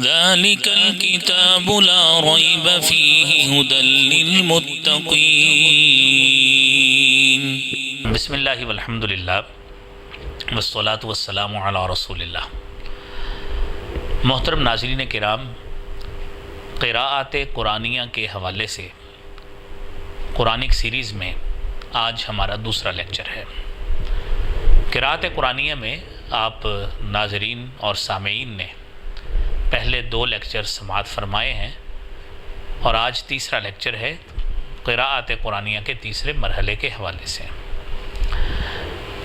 ذلك الكتاب لا ريب فيه هدى للمتقين بسم اللہ والحمد للہ والصلاة والسلام علی رسول اللہ۔ محترم ناظرین کرام، قراءات قرآنیہ کے حوالے سے قرآنک سیریز میں آج ہمارا دوسرا لیکچر ہے۔ قراءات قرآنیہ میں آپ ناظرین اور سامعین نے پہلے 2 لیکچر سماعت فرمائے ہیں اور آج تیسرا لیکچر ہے قراءات قرآنیہ کے تیسرے مرحلے کے حوالے سے۔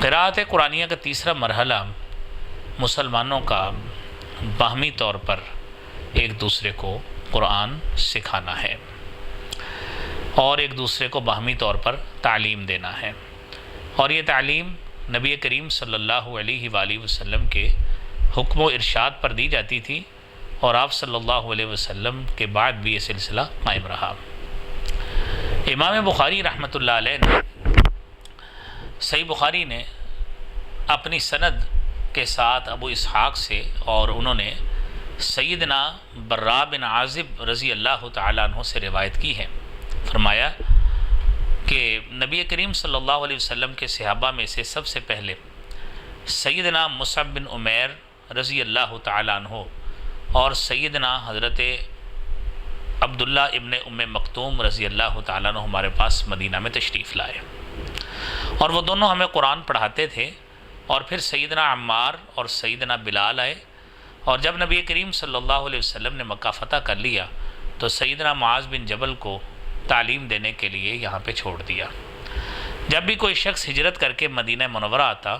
قراءات قرآنیہ کا تیسرا مرحلہ مسلمانوں کا باہمی طور پر ایک دوسرے کو قرآن سکھانا ہے اور ایک دوسرے کو باہمی طور پر تعلیم دینا ہے، اور یہ تعلیم نبی کریم صلی اللہ علیہ وآلہ وسلم کے حکم و ارشاد پر دی جاتی تھی، اور آپ صلی اللہ علیہ وسلم کے بعد بھی یہ سلسلہ قائم رہا۔ امام بخاری رحمۃ اللہ علیہ نے صحیح بخاری نے اپنی سند کے ساتھ ابو اسحاق سے، اور انہوں نے سیدنا براء بن عازب رضی اللہ تعالیٰ عنہ سے روایت کی ہے۔ فرمایا کہ نبی کریم صلی اللہ علیہ وسلم کے صحابہ میں سے سب سے پہلے سیدنا مصعب بن عمیر رضی اللہ تعالیٰ عنہ اور سیدنا حضرت عبداللہ ابن ام مکتوم رضی اللہ تعالیٰ عنہ ہمارے پاس مدینہ میں تشریف لائے، اور وہ دونوں ہمیں قرآن پڑھاتے تھے۔ اور پھر سیدنا عمار اور سیدنا بلال آئے، اور جب نبی کریم صلی اللہ علیہ وسلم نے مکہ فتح کر لیا تو سیدنا معاذ بن جبل کو تعلیم دینے کے لیے یہاں پہ چھوڑ دیا۔ جب بھی کوئی شخص ہجرت کر کے مدینہ منورہ آتا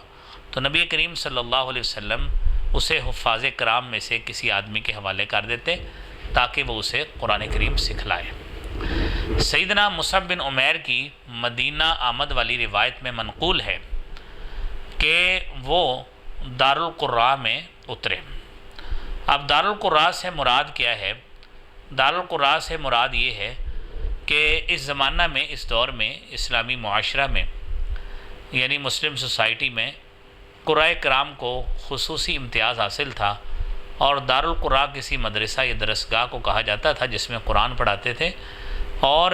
تو نبی کریم صلی اللہ علیہ وسلم اسے حفاظ کرام میں سے کسی آدمی کے حوالے کر دیتے تاکہ وہ اسے قرآن کریم سکھلائے۔ سیدنا مصعب بن عمیر کی مدینہ آمد والی روایت میں منقول ہے کہ وہ دارالقراء میں اترے۔ اب دارالقراء سے مراد کیا ہے؟ دارالقراء سے مراد یہ ہے کہ اس زمانہ میں، اس دور میں، اسلامی معاشرہ میں، یعنی مسلم سوسائٹی میں قراء کرام کو خصوصی امتیاز حاصل تھا، اور دارالقراء کسی مدرسہ یا درسگاہ کو کہا جاتا تھا جس میں قرآن پڑھاتے تھے، اور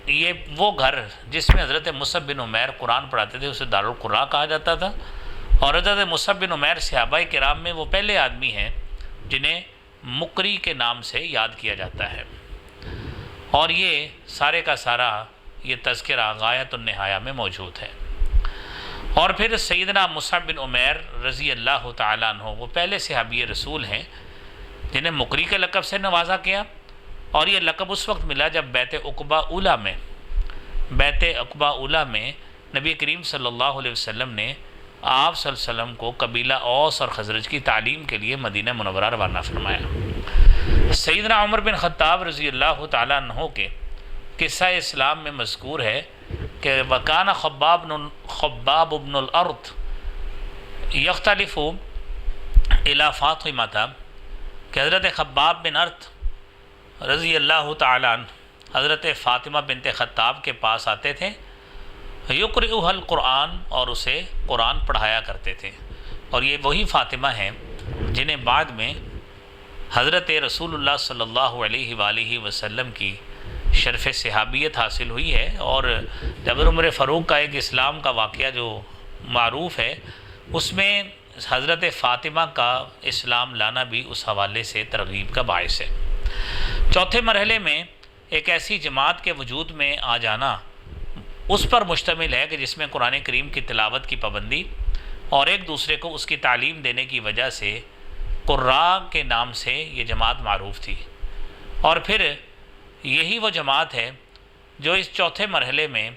یہ وہ گھر جس میں حضرت مصعب بن عمیر قرآن پڑھاتے تھے اسے دارالقراء کہا جاتا تھا۔ اور حضرت مصعب بن عمیر صحابہ کرام میں وہ پہلے آدمی ہیں جنہیں مقری کے نام سے یاد کیا جاتا ہے، اور یہ سارے کا سارا یہ تذکرہ غایۃ النہایہ میں موجود ہے۔ اور پھر سیدنا مصعب بن عمیر رضی اللہ تعالیٰ عنہ وہ پہلے صحابی رسول ہیں جنہیں مقری کے لقب سے نوازا کیا، اور یہ لقب اس وقت ملا جب بیعت عقبہ اولیٰ میں نبی کریم صلی اللہ علیہ وسلم نے آپ صلی اللہ علیہ وسلم کو قبیلہ اوس اور خزرج کی تعلیم کے لیے مدینہ منورہ روانہ فرمایا۔ سیدنا عمر بن خطاب رضی اللہ تعالیٰ عنہ کے قصہ اسلام میں مذکور ہے کہ وکان خباب بن الارض یختلف الی فاطمہ، کہ حضرت خباب بن ارض رضی اللہ تعالیٰ عنہ حضرت فاطمہ بنت خطاب کے پاس آتے تھے، یقرئها القرآن، اور اسے قرآن پڑھایا کرتے تھے۔ اور یہ وہی فاطمہ ہیں جنہیں بعد میں حضرت رسول اللہ صلی اللہ علیہ وآلہ وسلم کی شرف صحابیت حاصل ہوئی ہے، اور جب عمر فاروق کا ایک اسلام کا واقعہ جو معروف ہے اس میں حضرت فاطمہ کا اسلام لانا بھی اس حوالے سے ترغیب کا باعث ہے۔ چوتھے مرحلے میں ایک ایسی جماعت کے وجود میں آ جانا اس پر مشتمل ہے کہ جس میں قرآن کریم کی تلاوت کی پابندی اور ایک دوسرے کو اس کی تعلیم دینے کی وجہ سے قراء کے نام سے یہ جماعت معروف تھی۔ اور پھر یہی وہ جماعت ہے جو اس چوتھے مرحلے میں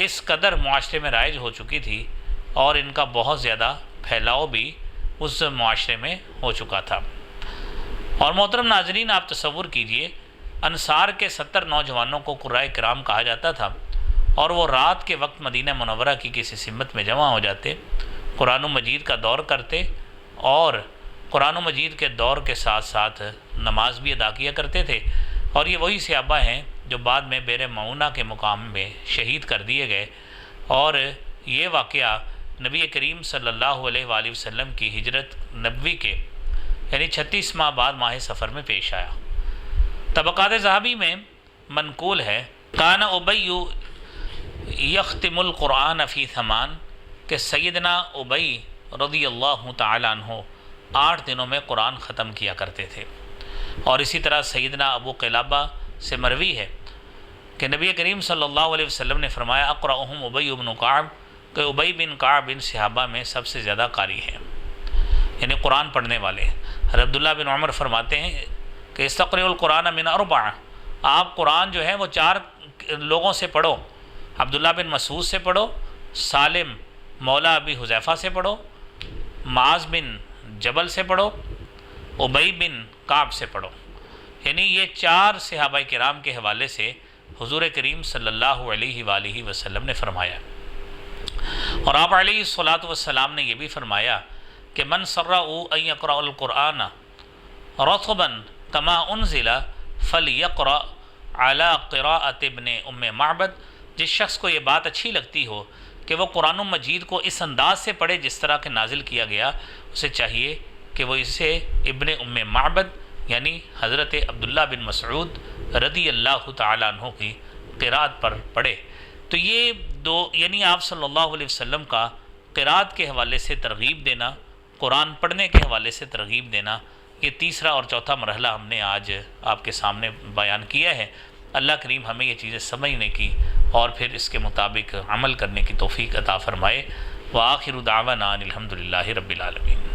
اس قدر معاشرے میں رائج ہو چکی تھی، اور ان کا بہت زیادہ پھیلاؤ بھی اس معاشرے میں ہو چکا تھا۔ اور محترم ناظرین، آپ تصور کیجئے انصار کے 70 نوجوانوں کو قراء کرام کہا جاتا تھا، اور وہ رات کے وقت مدینہ منورہ کی کسی سمت میں جمع ہو جاتے، قرآن مجید کا دور کرتے، اور قرآن مجید کے دور کے ساتھ ساتھ نماز بھی ادا کیا کرتے تھے۔ اور یہ وہی صحابہ ہیں جو بعد میں بئر معونہ کے مقام میں شہید کر دیے گئے، اور یہ واقعہ نبی کریم صلی اللہ علیہ وآلہ وسلم کی ہجرت نبوی کے یعنی 36 ماہ بعد ماہ سفر میں پیش آیا۔ طبقات ذہبی میں منقول ہے کان ابی یختم القرآن فی ثمان، کہ سیدنا ابی رضی اللہ تعالیٰ عنہ 8 دنوں میں قرآن ختم کیا کرتے تھے۔ اور اسی طرح سیدنا ابو قلابہ سے مروی ہے کہ نبی کریم صلی اللہ علیہ وسلم نے فرمایا اقرأہم ابی بن کعب، کہ ابی بن کعب بن صحابہ میں سب سے زیادہ قاری ہیں، یعنی قرآن پڑھنے والے۔ حضرت عبداللہ بن عمر فرماتے ہیں کہ استقرئوا القرآن من 4، آپ قرآن جو ہے وہ 4 لوگوں سے پڑھو، عبداللہ بن مسعود سے پڑھو، سالم مولا ابی حذیفہ سے پڑھو، معاذ بن جبل سے پڑھو، ابی بن کعب سے پڑھو۔ یعنی یہ 4 صحابہ کرام کے حوالے سے حضور کریم صلی اللہ علیہ وآلہ وسلم نے فرمایا۔ اور آپ علیہ الصلاۃ والسلام نے یہ بھی فرمایا کہ من سرہ ان یقرأ القرآن رطبا کما انزل فلیقرأ علی قراءۃ ابن ام معبد، جس شخص کو یہ بات اچھی لگتی ہو کہ وہ قرآن مجید کو اس انداز سے پڑھے جس طرح کہ نازل کیا گیا، اسے چاہیے کہ وہ اسے ابن ام معبد یعنی حضرت عبداللہ بن مسعود رضی اللہ تعالیٰ عنہ کی قراءت پر پڑھے۔ تو یہ یعنی آپ صلی اللہ علیہ وسلم کا قراءت کے حوالے سے ترغیب دینا، قرآن پڑھنے کے حوالے سے ترغیب دینا، یہ تیسرا اور چوتھا مرحلہ ہم نے آج آپ کے سامنے بیان کیا ہے۔ اللہ کریم ہمیں یہ چیزیں سمجھنے کی اور پھر اس کے مطابق عمل کرنے کی توفیق عطا فرمائے۔ وآخر دعوانا ان الحمد للہ رب العالمین۔